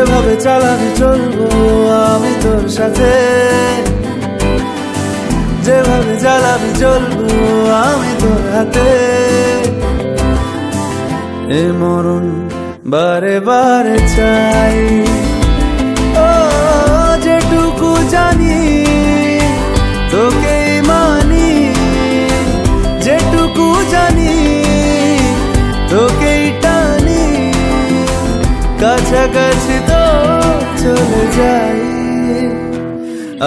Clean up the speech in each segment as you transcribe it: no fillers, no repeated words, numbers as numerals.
যেভাবে চালাবি চলবো আমি তোর সাথে, যেভাবে জ্বালাবি জ্বলবো আমি তোর হাতে। এ মরণ বারে বারে চাই, ও যেটুকু জানি তোকেই মানি, যেটুকু জানি তোকেই টানি, কাছাকাছি তো চলে যাই।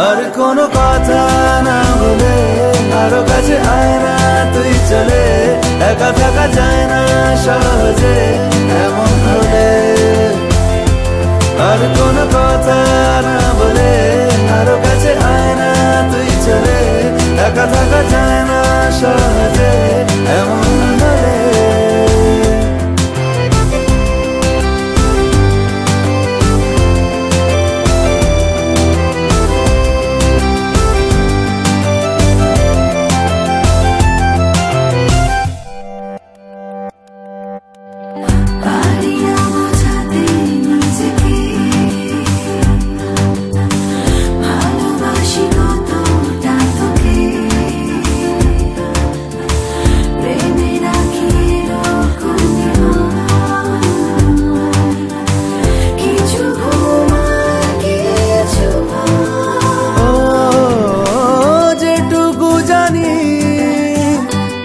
আর কোনো কথা না বলে আরো কাছে আয় না তুই চলে, একা থাকা যায় না সহজে এমন হলে। আর কোনো কথা না বলে আরো কাছে আয় না তুই চলে, একা থাকা যায় না সহজে এমন হলে।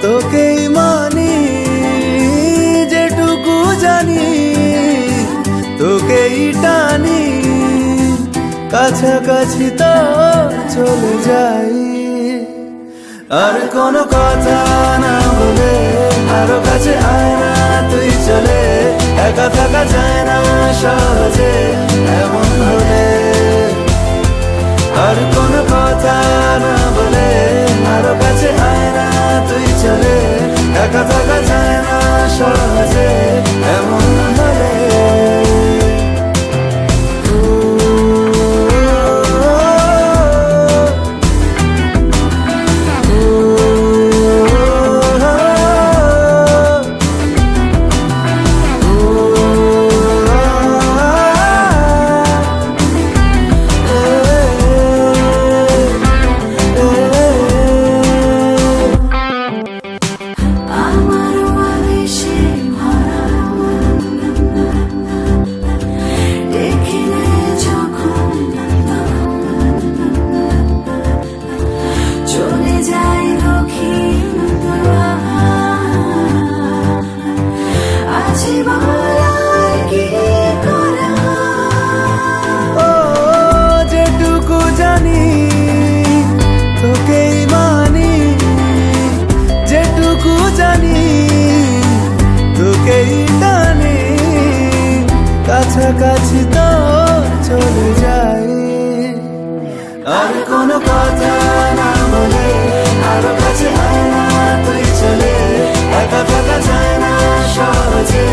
তোকেই মানি, যেটুকু জানি তোকেই টানি, কাছাকাছি তো চলে যাই। আর কোনো কথা না বলে আরো কাছে আয় না তুই চলে, একা থাকা যায় না সহজে এমন হলে। আর কোনো কথা না বলে আরো কাছে আয় না তুই চলে, একা থাকা যায় না সহজে এমন হলে। যেটুকু জানি তোকেই মানি, যেটুকু জানি তোকেই টানি, কাছাকাছি তো চলে যাই। আর কোনো কথা না বলে আরো কাছে আয় না তুই চলে, একা থাকা যায় না সহজে